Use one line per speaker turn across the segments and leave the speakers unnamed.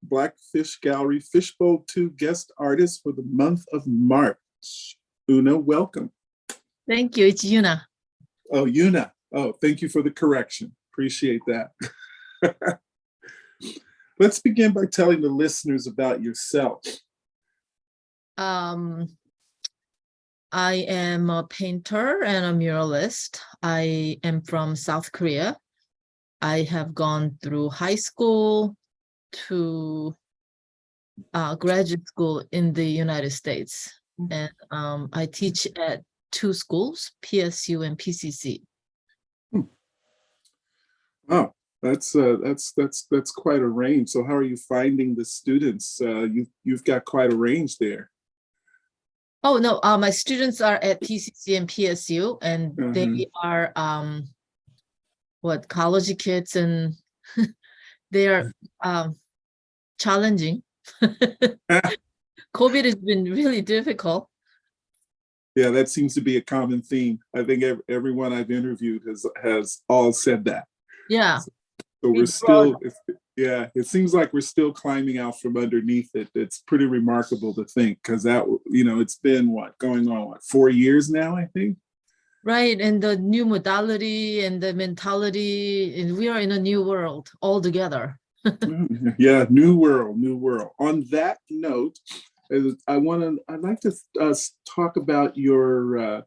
Blackfish Gallery Fishbowl 2 guest artist for the month of March. Una, welcome.
Thank you. It's Yuna.
Oh, Yuna. Oh, thank you for the correction. Appreciate that. Let's begin by telling the listeners about yourself.
I am a painter and a muralist. I am from South Korea. I have gone through high school to graduate school in the United States. And I teach at 2 schools, PSU and PCC.
Oh, that's quite a range. So how are you finding the students? You've got quite a range there.
Oh no, my students are at PCC and PSU, and they are college kids, and they are challenging. COVID has been really difficult.
Yeah, that seems to be a common theme. I think everyone I've interviewed has all said that.
Yeah.
So we're still, it seems like we're still climbing out from underneath it. It's pretty remarkable to think, because that, it's been going on 4 years now, I think.
Right, and the new modality and the mentality, and we are in a new world altogether.
Yeah, new world. On that note, I'd like to talk about your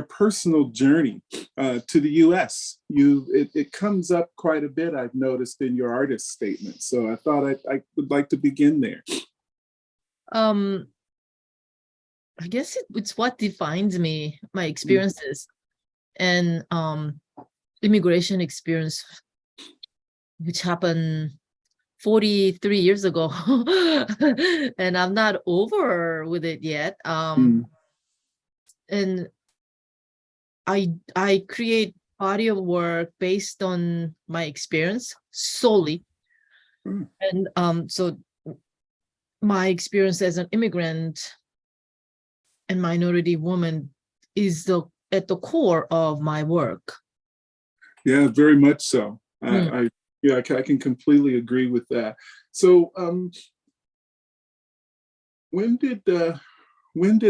personal journey to the U.S. It comes up quite a bit, I've noticed, in your artist statement. So I thought I would like to begin there.
I guess it's what defines me, my experiences, and immigration experience, which happened 43 years ago, and I'm not over with it yet. And I create body of work based on my experience solely. And so my experience as an immigrant and minority woman is at the core of my work.
Yeah, very much so. I can completely agree with that. So when did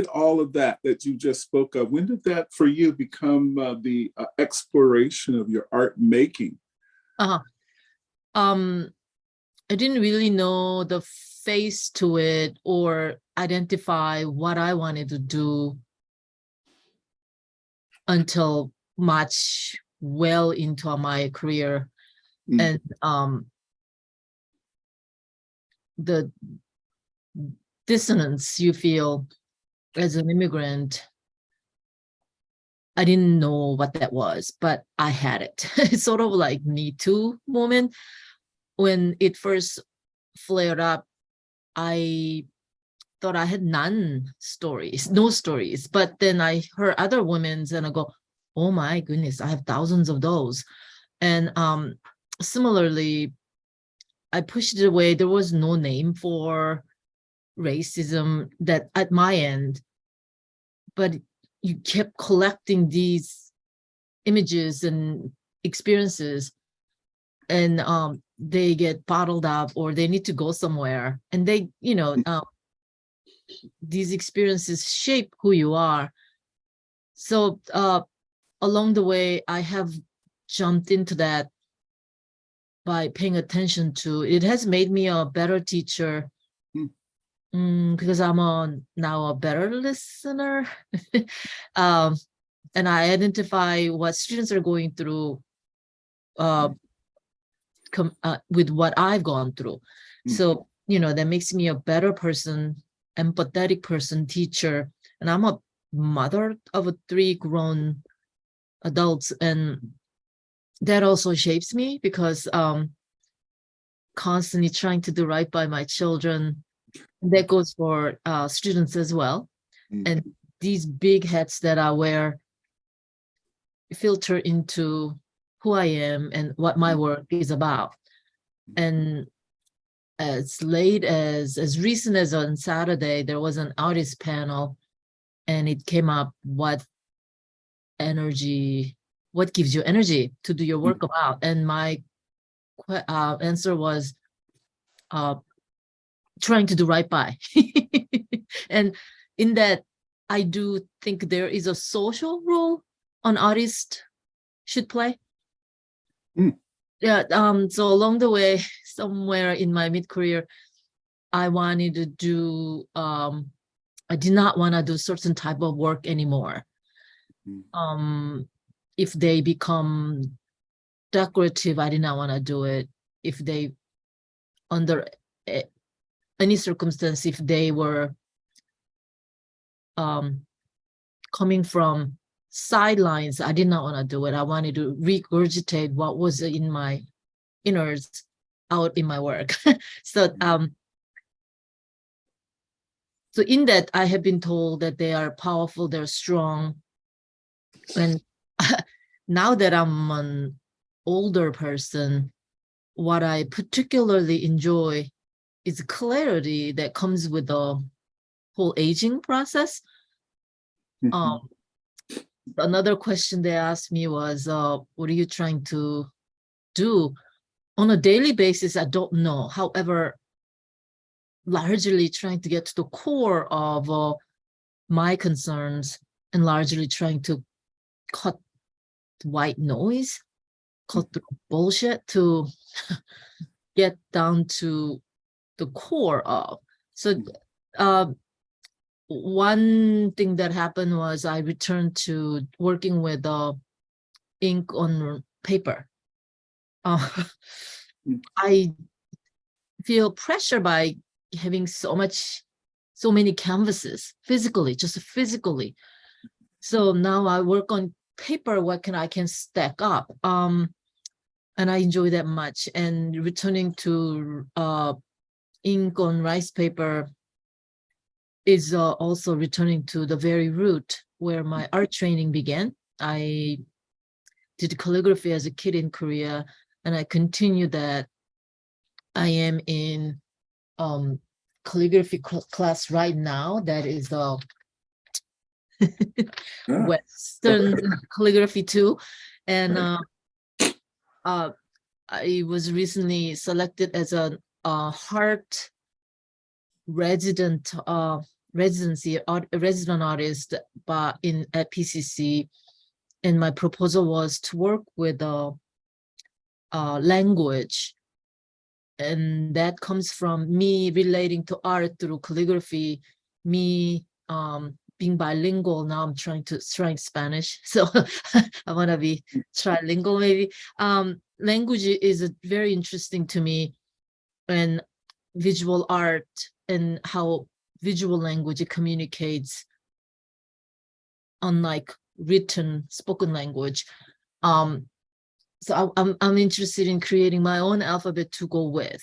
all of that you just spoke of, when did that for you become the exploration of your art making?
I didn't really know the face to it or identify what I wanted to do until much well into my career. And the dissonance you feel as an immigrant, I didn't know what that was, but I had it. It's sort of like Me Too moment. When it first flared up, I thought I had no stories. But then I heard other women's and I go, oh my goodness, I have thousands of those. And similarly, I pushed it away. There was no name for racism that at my end, but you kept collecting these images and experiences, and they get bottled up or they need to go somewhere, and they, these experiences shape who you are. So along the way, I have jumped into that by paying attention to it. Has made me a better teacher because I'm now a better listener. And I identify what students are going through with what I've gone through. So, that makes me a better person, empathetic person, teacher. And I'm a mother of 3 grown adults, and that also shapes me because constantly trying to do right by my children. That goes for students as well. And these big hats that I wear filter into who I am and what my work is about. And as recent as on Saturday, there was an artist panel, and it came up what gives you energy to do your work about. And my answer was trying to do right by. And in that, I do think there is a social role an artist should play. Yeah. So along the way, somewhere in my mid-career, I wanted to do, I did not want to do certain type of work anymore. If they become decorative, I did not want to do it. If they, under any circumstance, if they were coming from sidelines, I did not want to do it. I wanted to regurgitate what was in my innards out in my work. So so in that, I have been told that they are powerful, they're strong. And now that I'm an older person, what I particularly enjoy is clarity that comes with the whole aging process. Another question they asked me was, what are you trying to do? On a daily basis, I don't know. However, largely trying to get to the core of my concerns and largely trying to cut white noise, cut through bullshit to get down to the core of. So one thing that happened was I returned to working with ink on paper. I feel pressure by having so many canvases physically, just physically. So now I work on paper, what I can stack up. And I enjoy that much. And returning to ink on rice paper is also returning to the very root where my art training began. I did calligraphy as a kid in Korea, and I continue that. I am in calligraphy class right now. That is the Western calligraphy too. And I was recently selected as a heart resident resident artist at PCC, and my proposal was to work with language, and that comes from me relating to art through calligraphy, me being bilingual. Now I'm trying Spanish, so I want to be trilingual maybe. Language is very interesting to me, and visual art and how visual language communicates, unlike written spoken language. So I'm interested in creating my own alphabet to go with.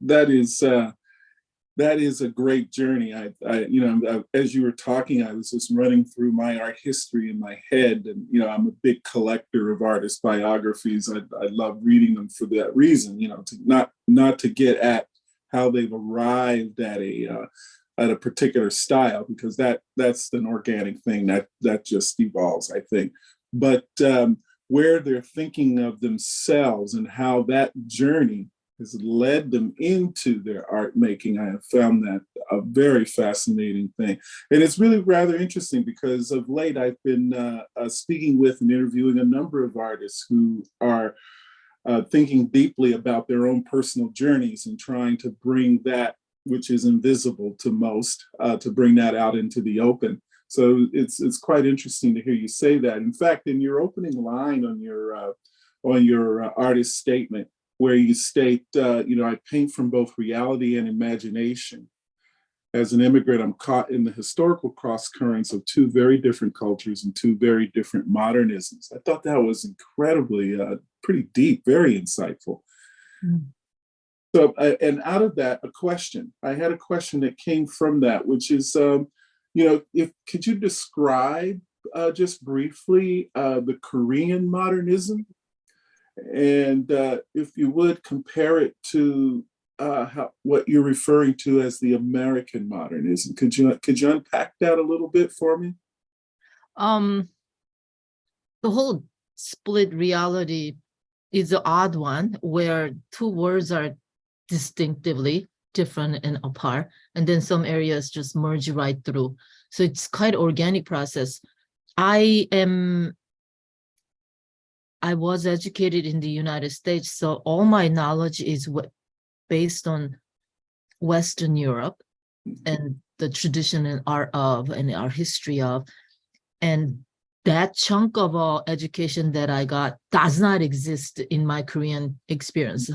That is a great journey. As you were talking, I was just running through my art history in my head, and I'm a big collector of artist biographies. I love reading them for that reason. To not to get at how they've arrived at a particular style, because that's an organic thing that just evolves, I think. But where they're thinking of themselves and how that journey has led them into their art making, I have found that a very fascinating thing. And it's really rather interesting because of late I've been speaking with and interviewing a number of artists who are thinking deeply about their own personal journeys and trying to bring that which is invisible to most, to bring that out into the open. So it's quite interesting to hear you say that. In fact, in your opening line on your artist statement, where you state, I paint from both reality and imagination. As an immigrant, I'm caught in the historical crosscurrents of two very different cultures and two very different modernisms. I thought that was incredibly, pretty deep, very insightful. So, and out of that, I had a question that came from that, which is, could you describe just briefly the Korean modernism? And if you would compare it to what you're referring to as the American modernism, could you unpack that a little bit for me?
The whole split reality is an odd one, where two words are distinctively different and apart, and then some areas just merge right through. So it's quite organic process. I was educated in the United States, so all my knowledge is based on Western Europe and the tradition and art of and our history of, and that chunk of education that I got does not exist in my Korean experience.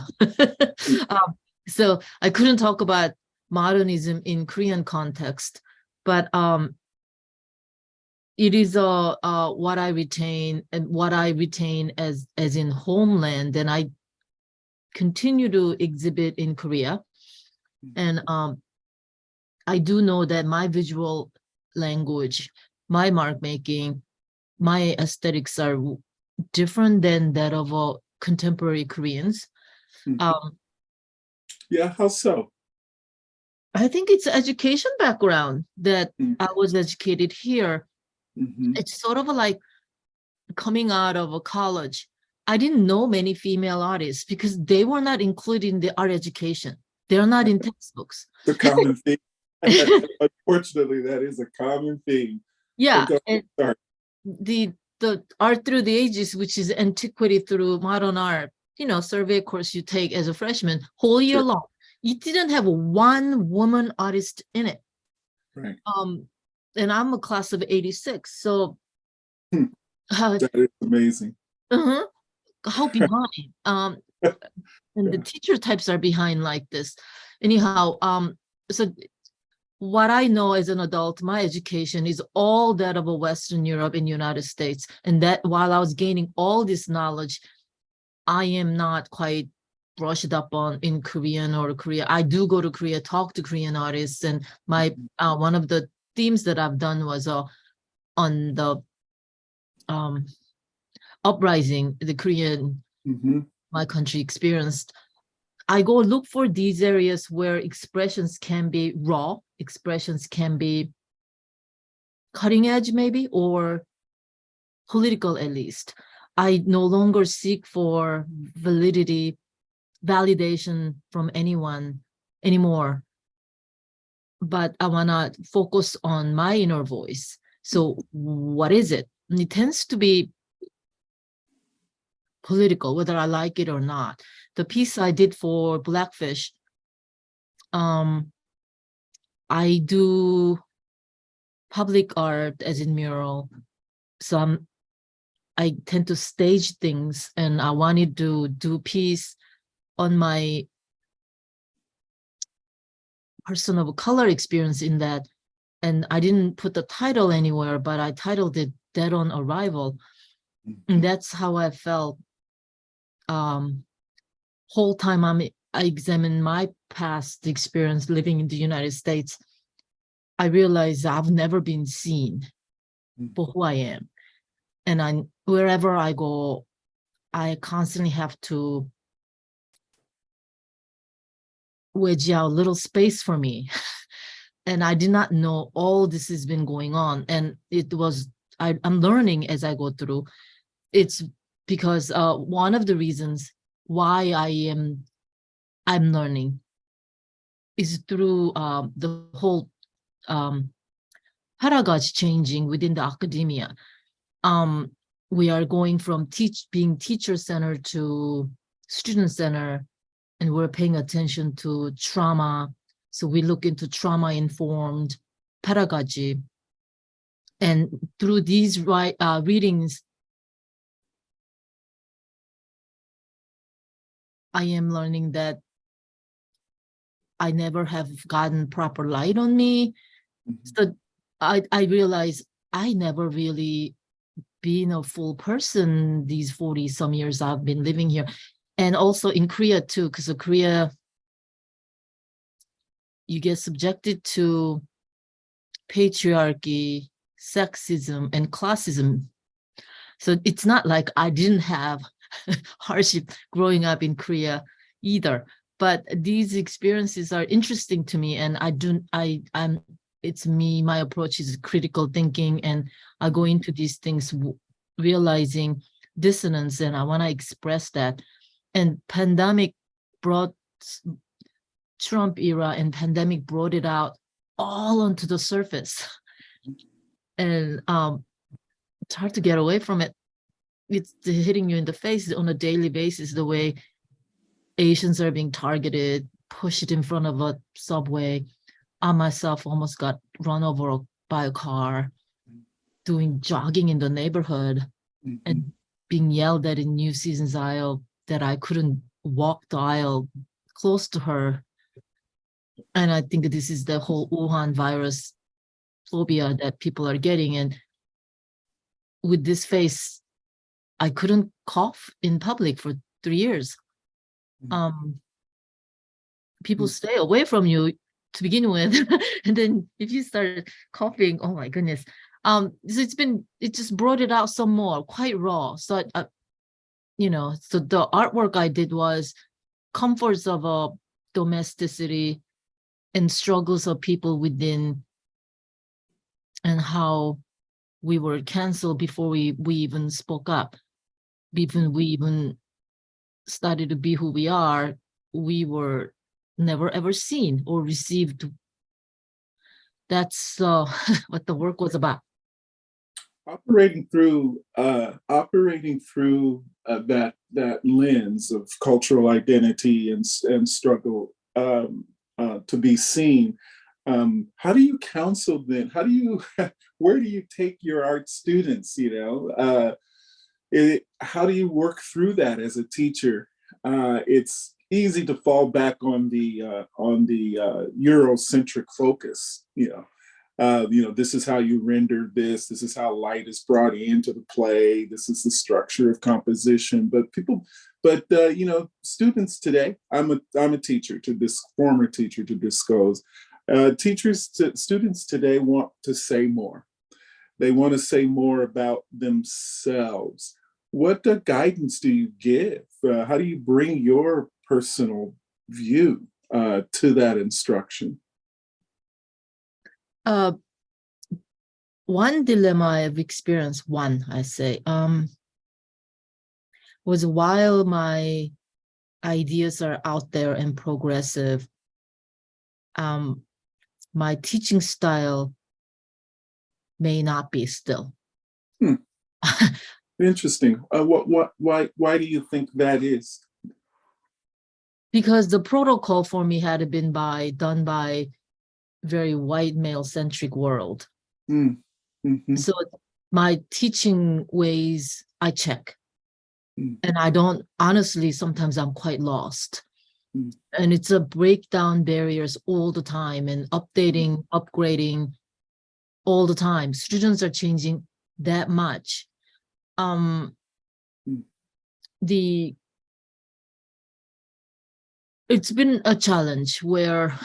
So I couldn't talk about modernism in Korean context, but it is what I retain, and what I retain as in homeland, and I continue to exhibit in Korea. And I do know that my visual language, my mark making, my aesthetics are different than that of contemporary Koreans.
Yeah, how so?
I think it's education background that I was educated here. It's sort of like coming out of a college. I didn't know many female artists because they were not included in the art education. They're not in textbooks.
The common theme. Unfortunately, that is a common theme.
Yeah, and the art through the ages, which is antiquity through modern art, survey course you take as a freshman, whole year long. You didn't have one woman artist in it.
Right.
And I'm a class of 86, so
that is amazing.
How behind? And the teacher types are behind like this. Anyhow, so what I know as an adult, my education is all that of a Western Europe and United States. And that while I was gaining all this knowledge, I am not quite brushed up on in Korean or Korea. I do go to Korea, talk to Korean artists, and my one of the themes that I've done was on the uprising the Korean my country experienced. I go look for these areas where expressions can be raw, expressions can be cutting edge maybe, or political at least. I no longer seek for validation from anyone anymore, but I want to focus on my inner voice. So what is it? And it tends to be political, whether I like it or not. The piece I did for Blackfish, I do public art as in mural. So I tend to stage things, and I wanted to do piece on my personal color experience in that. And I didn't put the title anywhere, but I titled it Dead on Arrival. And that's how I felt whole time I examine my past experience living in the United States. I realized I've never been seen for who I am. And wherever I go, I constantly have to wedge out a little space for me. And I did not know all this has been going on. And it was, I'm learning as I go through. It's because one of the reasons why I'm learning is through the whole pedagogy changing within the academia. We are going from being teacher-centered to student-centered, and we're paying attention to trauma. So we look into trauma-informed pedagogy. And through these readings, I am learning that I never have gotten proper light on me. So I realize I never really been a full person these 40 some years I've been living here. And also in Korea too, because of Korea, you get subjected to patriarchy, sexism, and classism. So it's not like I didn't have hardship growing up in Korea either. But these experiences are interesting to me, and it's me, my approach is critical thinking, and I go into these things realizing dissonance, and I want to express that. And pandemic brought Trump era and pandemic brought it out all onto the surface. And it's hard to get away from it. It's hitting you in the face on a daily basis, the way Asians are being targeted, pushed in front of a subway. I myself almost got run over by a car doing jogging in the neighborhood and being yelled at in New Season's aisle that I couldn't walk the aisle close to her. And I think this is the whole Wuhan virus phobia that people are getting. And with this face, I couldn't cough in public for 3 years. People stay away from you to begin with. And then if you start coughing, oh my goodness. So it just brought it out some more, quite raw. So, so the artwork I did was comforts of a domesticity and struggles of people within, and how we were canceled before we even spoke up. Before we even started to be who we are, we were never ever seen or received. That's what the work was about.
Operating through that lens of cultural identity and struggle to be seen. How do you counsel them? Where do you take your art students? How do you work through that as a teacher? It's easy to fall back on the Eurocentric focus. This is how you render this. This is how light is brought into the play. This is the structure of composition. But students today. I'm a teacher former teacher to disclose. Students today want to say more. They want to say more about themselves. What guidance do you give? How do you bring your personal view to that instruction?
One dilemma I've experienced, was while my ideas are out there and progressive, my teaching style may not be still.
Interesting. Why do you think that is?
Because the protocol for me had been done by very white male centric world. So my teaching ways, I check. And I don't, honestly, sometimes I'm quite lost. And it's a breakdown barriers all the time and updating, upgrading all the time. Students are changing that much. It's been a challenge where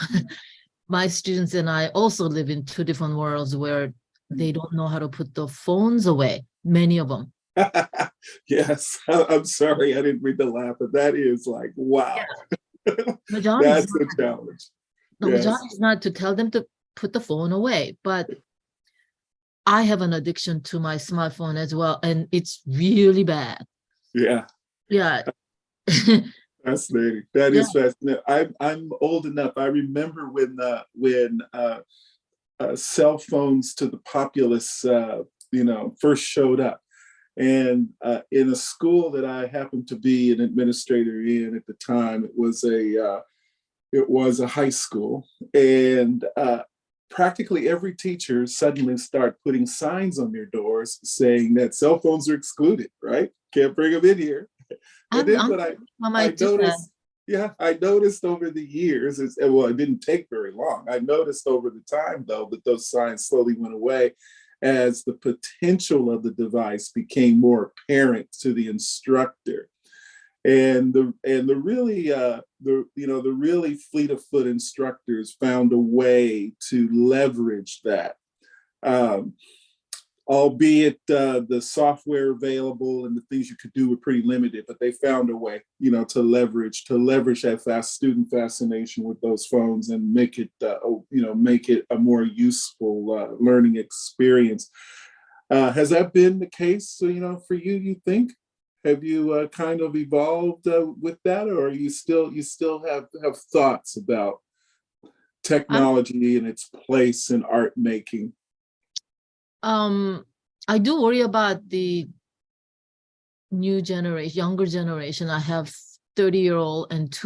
my students and I also live in two different worlds where they don't know how to put the phones away, many of them.
Yes, I'm sorry, I didn't mean to laugh, but that is like, wow.
Yeah.
That's a challenge.
The job is not to tell them to put the phone away, but I have an addiction to my smartphone as well, and it's really bad.
Yeah. Fascinating. That is fascinating. I'm old enough. I remember when cell phones to the populace, first showed up, and in a school that I happened to be an administrator in at the time, it was a high school, and practically every teacher suddenly started putting signs on their doors saying that cell phones are excluded. Right? Can't bring them in here. And then what I noticed, I noticed over the years, it didn't take very long. I noticed over the time, though, that those signs slowly went away as the potential of the device became more apparent to the instructor. And the really fleet of foot instructors found a way to leverage that. Albeit the software available and the things you could do were pretty limited, but they found a way, to leverage that fast student fascination with those phones and make it a more useful learning experience. Has that been the case, for you? You think? Have you kind of evolved with that, or you still have thoughts about technology and its place in art making?
I do worry about the new generation, younger generation. I have 30-year-old and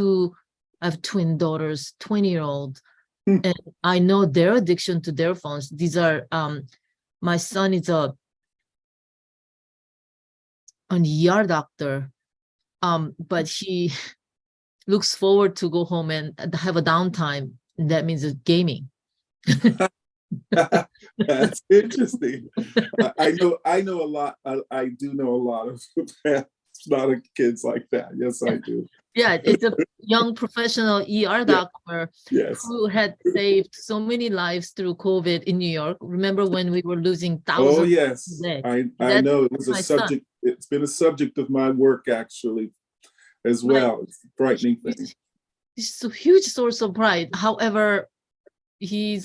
I have twin daughters, 20-year-old. And I know their addiction to their phones. These are, my son is an ER doctor, but he looks forward to go home and have a downtime. And that means gaming.
That's interesting. I know a lot. I do know a lot of kids like that. Yes, I do.
Yeah, it's a young professional ER doctor who had saved so many lives through COVID in New York. Remember when we were losing thousands?
Oh, yes. I know. It was a subject. It's been a subject of my work, actually, as well. It's a frightening thing.
It's a huge source of pride. However, he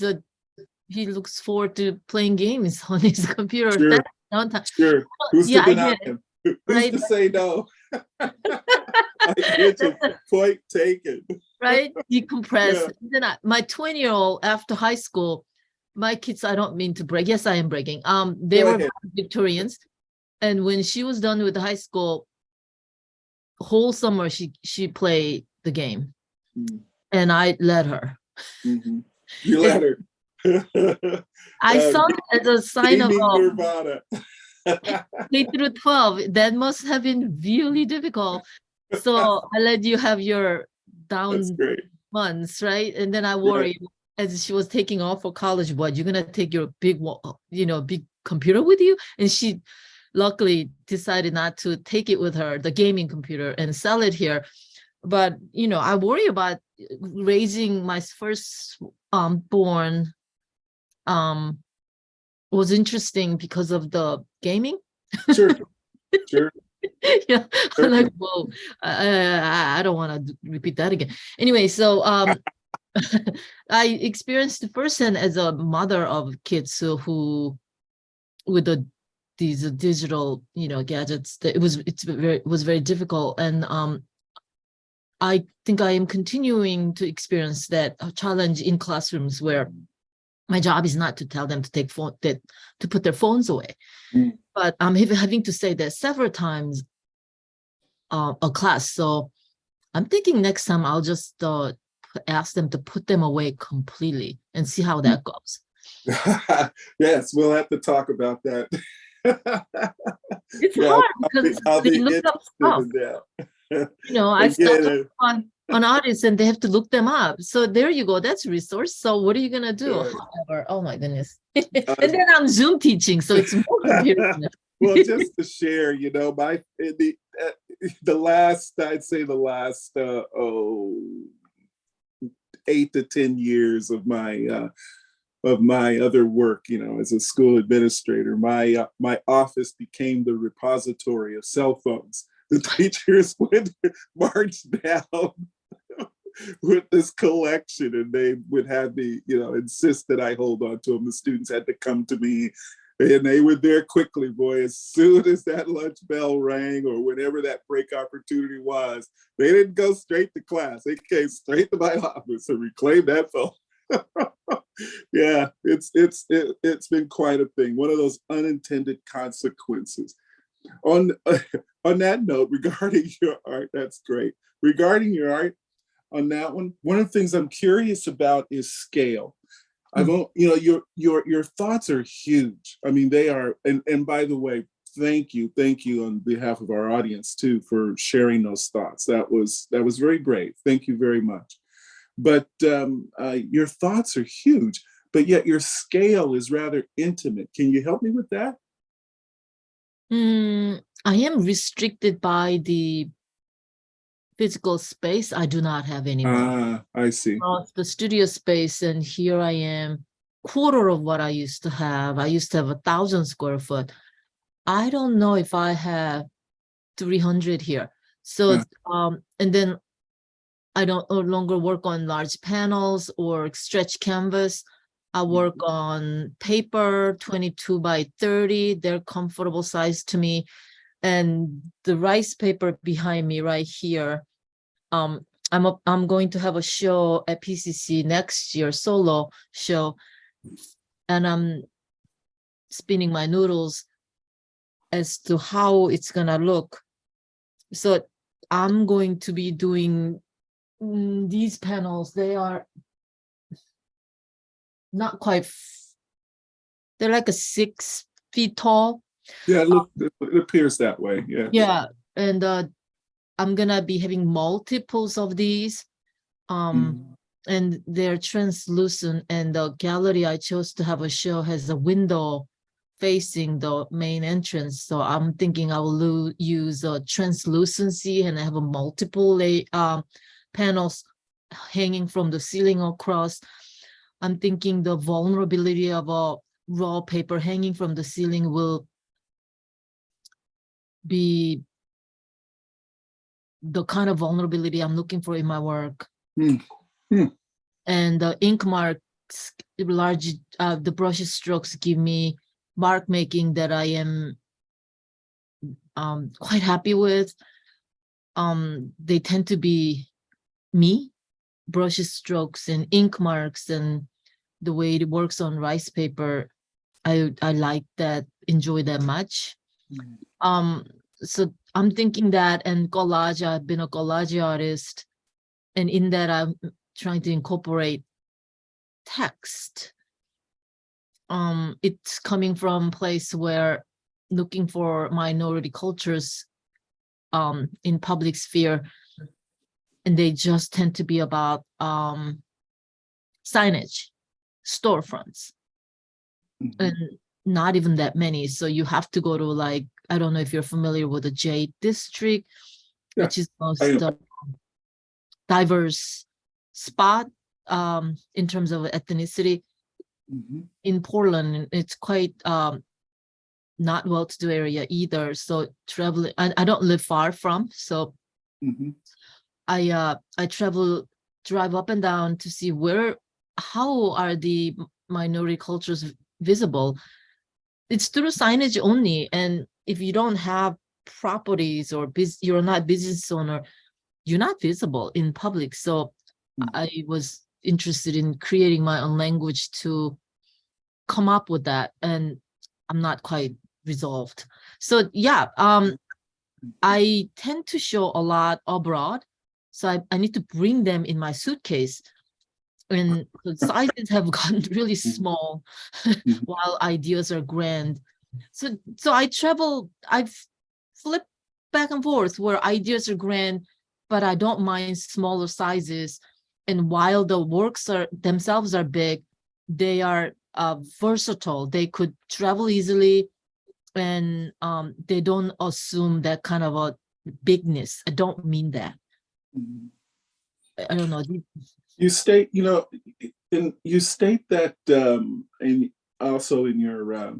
looks forward to playing games on his computer.
Sure. Who's to deny him? Who's to say no? I get your point taken.
Right? Decompress. Then my 20-year-old, after high school, my kids, I don't mean to brag. Yes, I am bragging. They were Victorians. And when she was done with high school, whole summer she played the game. And I let her.
Mm-hmm. You let her.
I saw it as a sign of
Nirvana.
K through 12. That must have been really difficult. So I let you have your down months, right? And then I worried as she was taking off for college, what, you're gonna take your big computer with you? And she luckily decided not to take it with her, the gaming computer, and sell it here. But I worry about raising my first born. Was interesting because of the gaming.
Sure.
Yeah, I'm like, whoa, I don't want to repeat that again. Anyway, so I experienced firsthand as a mother of kids who with these digital gadgets, that it was very difficult. And I think I am continuing to experience that challenge in classrooms where my job is not to tell them to to put their phones away. But I'm having to say that several times a class. So I'm thinking next time I'll just ask them to put them away completely and see how that goes.
Yes, we'll have to talk about that.
It's hard because they look up stuff. I started on artists and they have to look them up. So there you go. That's a resource. So what are you gonna do? However, oh my goodness. And then I'm Zoom teaching, so it's more confusing.
Well, just to share, the last 8 to 10 years of my other work, as a school administrator, my office became the repository of cell phones. The teachers would march down with this collection, and they would have me, insist that I hold on to them. The students had to come to me, and they were there quickly, boy. As soon as that lunch bell rang, or whenever that break opportunity was, they didn't go straight to class. They came straight to my office and reclaimed that phone. Yeah, it's been quite a thing. One of those unintended consequences. On that note, regarding your art, that's great. Regarding your art, on that one of the things I'm curious about is scale. Your thoughts are huge. I mean, they are. And by the way, thank you on behalf of our audience too for sharing those thoughts. That was very brave. Thank you very much. But your thoughts are huge, but yet your scale is rather intimate. Can you help me with that?
I am restricted by the physical space. I do not have anymore.
I see.
The studio space, and here I am, quarter of what I used to have. I used to have 1,000 square foot. I don't know if I have 300 here. So, and then I no longer work on large panels or stretch canvas. I work on paper, 22 by 30. They're comfortable size to me. And the rice paper behind me right here, I'm going to have a show at PCC next year, solo show, and I'm spinning my noodles as to how it's gonna look. So I'm going to be doing these panels. They are not quite, they're like a 6 feet tall.
Yeah, it appears that way. Yeah.
Yeah, and I'm gonna be having multiples of these. And they're translucent, and the gallery I chose to have a show has a window facing the main entrance. So I'm thinking I will use a translucency and have a multiple panels hanging from the ceiling across. I'm thinking the vulnerability of a raw paper hanging from the ceiling will be the kind of vulnerability I'm looking for in my work. And the ink marks, large, the brush strokes give me mark making that I am quite happy with. They tend to be me, brush strokes and ink marks, and the way it works on rice paper. I like that, enjoy that much. So I'm thinking that, and collage, I've been a collage artist, and in that I'm trying to incorporate text. It's coming from a place where looking for minority cultures in public sphere, and they just tend to be about signage, storefronts, and not even that many. So you have to go to, like, I don't know if you're familiar with the J District, which is most diverse spot in terms of ethnicity in Portland. It's quite not well-to-do area either. So traveling, I don't live far from, so I drive up and down to see how are the minority cultures visible. It's through signage only, and if you don't have properties or you're not business owner, you're not visible in public. So I was interested in creating my own language to come up with that, and I'm not quite resolved. So yeah, I tend to show a lot abroad, so I need to bring them in my suitcase, and the sizes have gotten really small while ideas are grand. So I've flipped back and forth where ideas are grand, but I don't mind smaller sizes. And while the works themselves are big, they are versatile. They could travel easily, and they don't assume that kind of a bigness. I don't mean that. I don't know.
You state, you state that, and also in your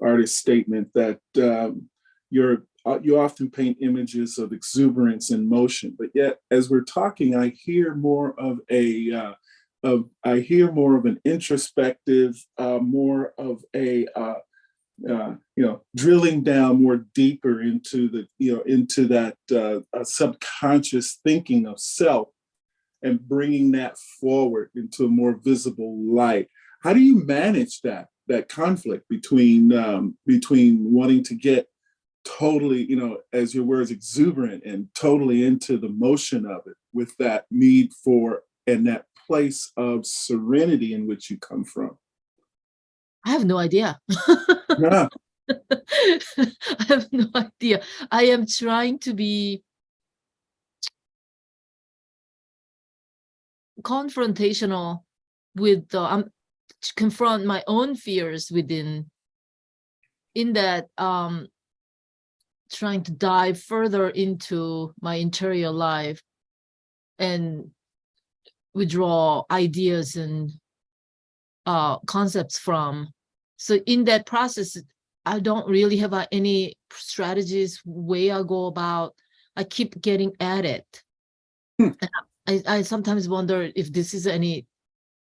artist statement, that you often paint images of exuberance and motion, but yet as we're talking, I hear more of an introspective, more of a drilling down more deeper into that subconscious thinking of self, and bringing that forward into a more visible light. How do you manage that conflict between wanting to get totally, as your words, exuberant and totally into the motion of it, with that need for and that place of serenity in which you come from?
I have no idea.
Yeah.
I have no idea. I am trying to be confrontational with to confront my own fears within, in that trying to dive further into my interior life and withdraw ideas and concepts from. So in that process, I don't really have any strategies, way I go about. I keep getting at it. And I sometimes wonder if this is a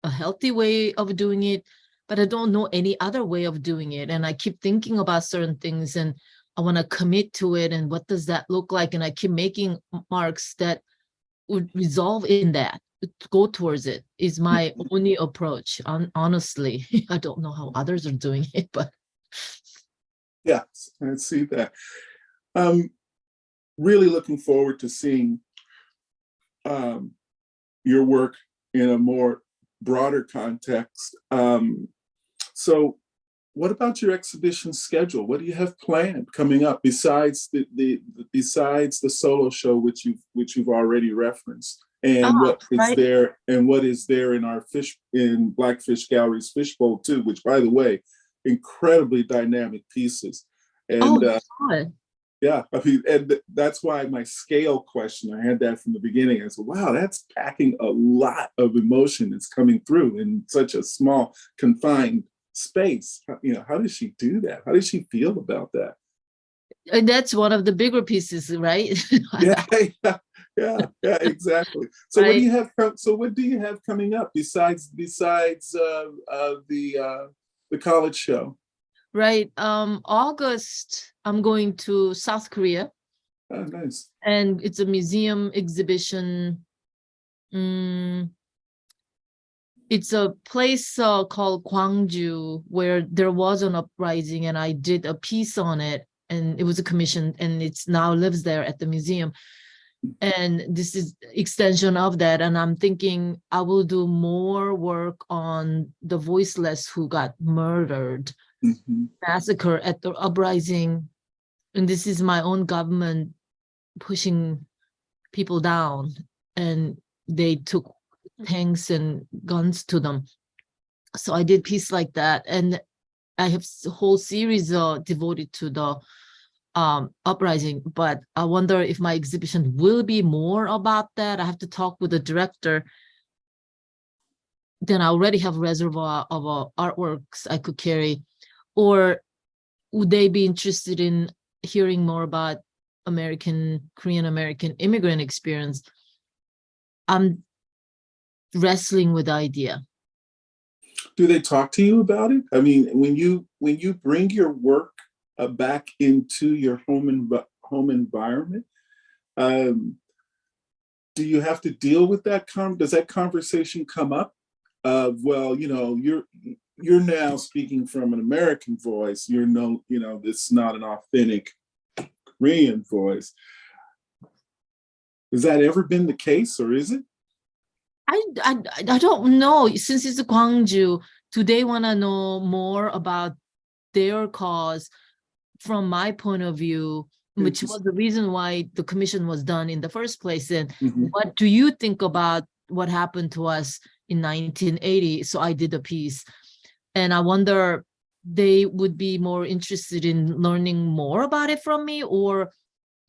healthy way of doing it, but I don't know any other way of doing it. And I keep thinking about certain things, and I want to commit to it. And what does that look like? And I keep making marks that would resolve in that, go towards it is my only approach. Honestly, I don't know how others are doing it, but
yeah, I see that. Really looking forward to seeing your work in a more broader context. So what about your exhibition schedule? What do you have planned coming up besides besides the solo show which you've already referenced? And what is there in our Blackfish Gallery's Fishbowl too, which, by the way, incredibly dynamic pieces. And yeah, I mean, and that's why my scale question, I had that from the beginning. I said, wow, that's packing a lot of emotion that's coming through in such a small, confined space. You know, how does she do that? How does she feel about that?
And that's one of the bigger pieces, right?
yeah, exactly. So what do you have? So what do you have coming up besides the college show?
Right. August, I'm going to South Korea.
Oh, nice.
And it's a museum exhibition. It's a place called Gwangju where there was an uprising, and I did a piece on it, and it was a commission, and it's now lives there at the museum. And this is extension of that. And I'm thinking I will do more work on the voiceless who got murdered, massacre at the uprising. And this is my own government pushing people down, and they took tanks and guns to them. So I did piece like that, and I have a whole series devoted to the uprising. But I wonder if my exhibition will be more about that. I have to talk with the director. Then I already have a reservoir of artworks I could carry. Or would they be interested in hearing more about Korean American immigrant experience? I'm wrestling with the idea.
Do they talk to you about it? I mean, when you bring your work back into your home environment, do you have to deal with that? Does that conversation come up? Well, you know, you're now speaking from an American voice. It's not an authentic Korean voice. Has that ever been the case, or is it?
I don't know. Since it's Gwangju, do they want to know more about their cause from my point of view, which was the reason why the commission was done in the first place? And what do you think about what happened to us in 1980? So I did a piece, and I wonder they would be more interested in learning more about it from me, or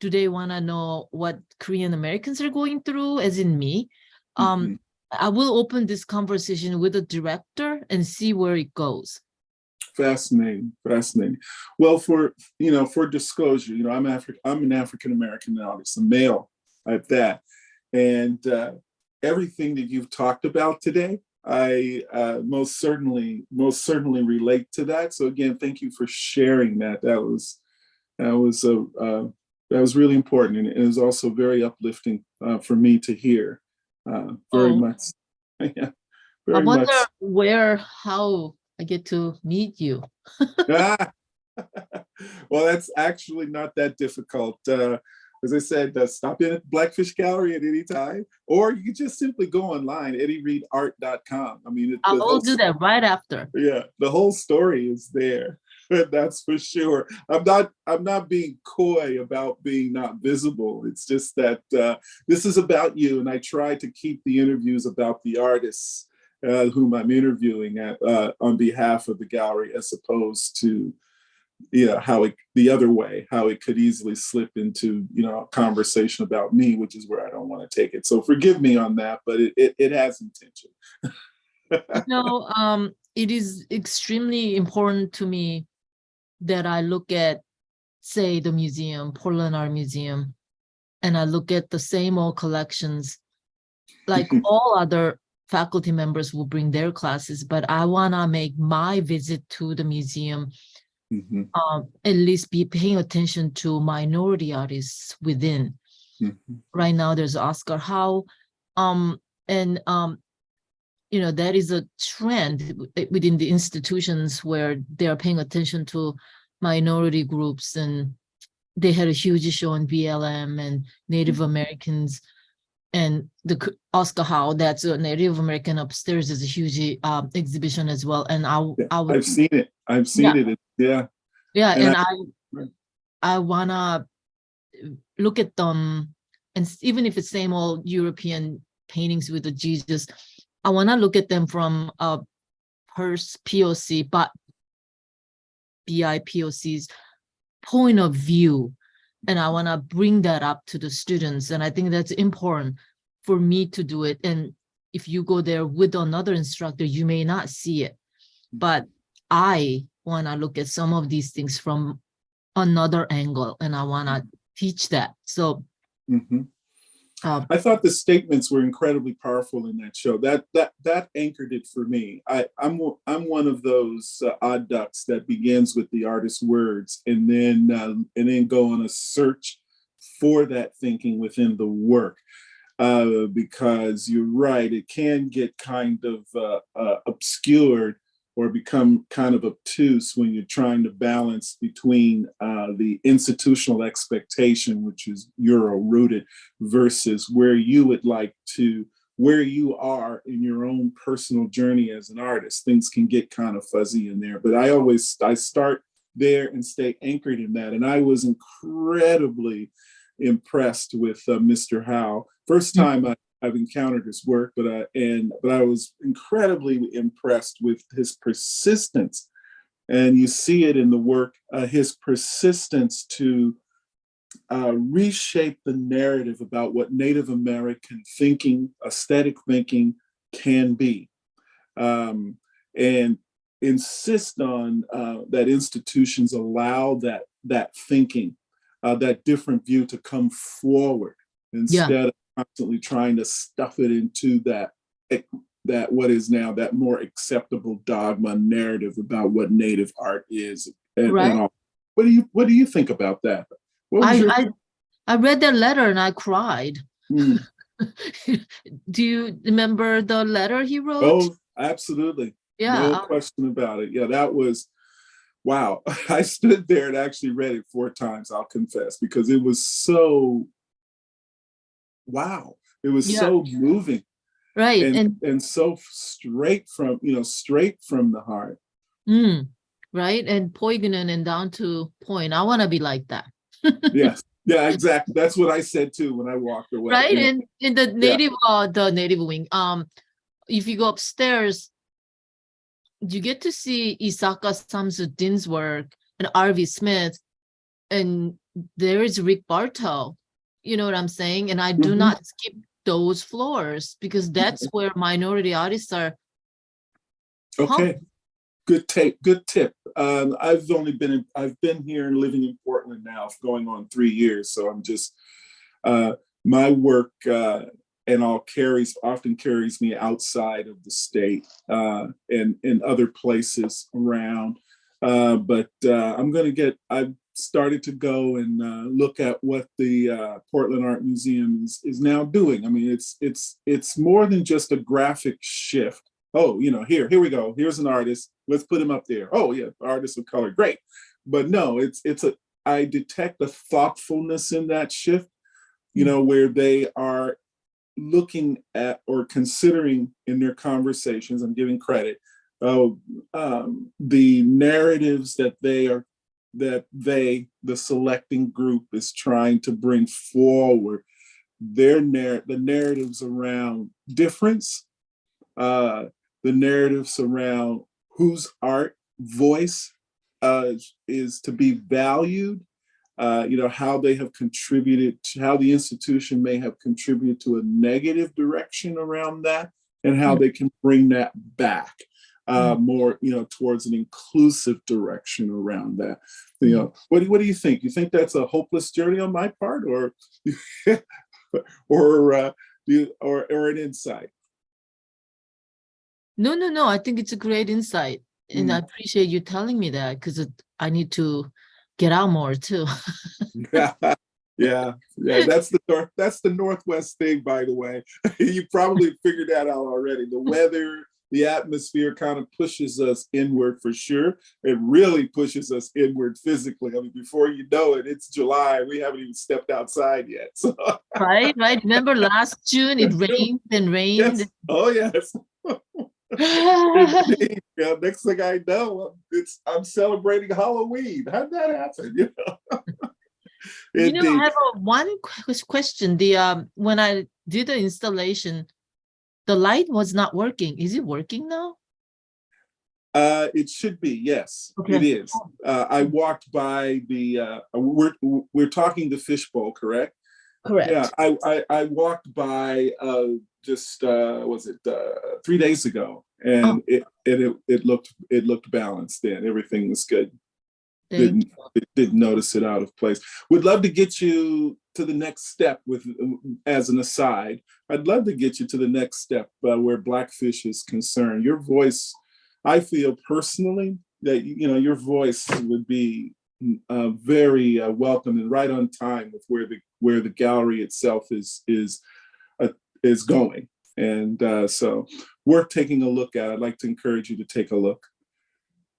do they want to know what Korean Americans are going through, as in me? I will open this conversation with the director and see where it goes.
Fascinating. Well, for disclosure, I'm an African American artist, a male at that, and everything that you've talked about today, I most certainly relate to that. So again, thank you for sharing that. That was really important, and it was also very uplifting for me to hear. Very much. Yeah, very
I wonder
much.
how I get to meet you.
Well, that's actually not that difficult. As I said, stop in at Blackfish Gallery at any time, or you can just simply go online, eddiereedart.com. I mean,
I will do that right after.
Yeah, the whole story is there. That's for sure. I'm not being coy about being not visible. It's just that this is about you, and I try to keep the interviews about the artists whom I'm interviewing on behalf of the gallery, as opposed to how it could easily slip into a conversation about me, which is where I don't want to take it. So forgive me on that, but it has intention.
It is extremely important to me that I look at, say, the museum, Portland Art Museum, and I look at the same old collections, like all other faculty members will bring their classes, but I want to make my visit to the museum at least be paying attention to minority artists within.
Mhm.
Right now, there's Oscar Howe, and that is a trend within the institutions where they are paying attention to minority groups, and they had a huge show on BLM and Native Americans, and the Oscar Howe, that's a Native American upstairs, is a huge exhibition as well. And
Yeah,
I would,
I've seen it. I've seen
yeah,
it. Yeah.
yeah,
And
and I wanna look at them, and even if it's same old European paintings with the Jesus, I wanna look at them from a POC, but BIPOC's point of view, and I want to bring that up to the students, and I think that's important for me to do it. And if you go there with another instructor, you may not see it, but I want to look at some of these things from another angle, and I want to teach that. So
Mhm. I thought the statements were incredibly powerful in that show. That anchored it for me. I'm one of those odd ducks that begins with the artist's words and then go on a search for that thinking within the work. Because you're right, it can get kind of obscured or become kind of obtuse when you're trying to balance between the institutional expectation, which is Euro-rooted, versus where you are in your own personal journey as an artist. Things can get kind of fuzzy in there, but I start there and stay anchored in that. And I was incredibly impressed with Mr. Howe. First time I've encountered his work, but I was incredibly impressed with his persistence, and you see it in the work, his persistence to reshape the narrative about what Native American thinking, aesthetic thinking can be, and insist on that institutions allow that thinking, that different view to come forward instead of constantly trying to stuff it into that what is now that more acceptable dogma narrative about what Native art is and all. What do you think about that? What was
I read that letter and I cried. Do you remember the letter he wrote?
Oh, absolutely.
Yeah.
No question about it. Yeah, that was wow. I stood there and actually read it 4 times, I'll confess, because it was so wow. It was so moving.
Right.
And so straight from the heart.
Right. And poignant and down to point. I want to be like that.
Yes. Yeah, exactly. That's what I said too when I walked away.
Right. And in the native wing, if you go upstairs, you get to see Isaka Samsudin's work and R.V. Smith, and there is Rick Bartow. You know what I'm saying? And I do not skip those floors because that's where minority artists are.
Okay. Good tip. I've been here and living in Portland now going on 3 years. So I'm just, my work and often carries me outside of the state and in other places around. But I've started to go and look at what the Portland Art Museum is now doing. I mean, it's more than just a graphic shift. Oh, here we go. Here's an artist. Let's put him up there. Oh yeah, artist of color, great. But no, I detect a thoughtfulness in that shift, where they are looking at or considering in their conversations, I'm giving credit, the narratives that the selecting group is trying to bring forward, the narratives around difference, the narratives around whose art voice is to be valued, how they have contributed, how the institution may have contributed to a negative direction around that, and how they can bring that back more, towards an inclusive direction around that. What do you think? You think that's a hopeless journey on my part, or or an insight?
No. I think it's a great insight. And I appreciate you telling me that because I need to get out more too.
Yeah, yeah, that's the Northwest thing, by the way. You probably figured that out already. The weather, the atmosphere kind of pushes us inward for sure. It really pushes us inward physically. I mean, before you know it, it's July. We haven't even stepped outside yet. So.
Right, right. Remember last June it rained and rained.
Yes. Oh yes. Indeed. Yeah, next thing I know, I'm celebrating Halloween. How'd that happen? You know?
I
Indeed.
have one question. The when I did the installation, the light was not working. Is it working now?
It should be, yes, it
Okay.
is. I walked by the. We're talking the fishbowl, correct? Yeah,
Correct.
I walked by just was it 3 days ago,
Oh,
and it looked balanced. Then everything was good.
thank
Didn't
you.
didn't notice it out of place. Would love to get you to the next step with, as an aside. I'd love to get you to the next step where Blackfish is concerned. Your voice, I feel personally that your voice would be very welcome and right on time with where the gallery itself is going. And so worth taking a look at. I'd like to encourage you to take a look.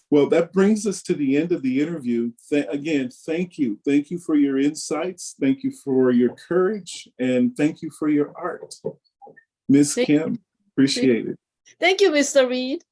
Well, that brings us to the end of the interview. Again, thank you. Thank you for your insights. Thank you for your courage. And thank you for your art. Ms. Kim, appreciate it.
Thank you, Mr. Reed.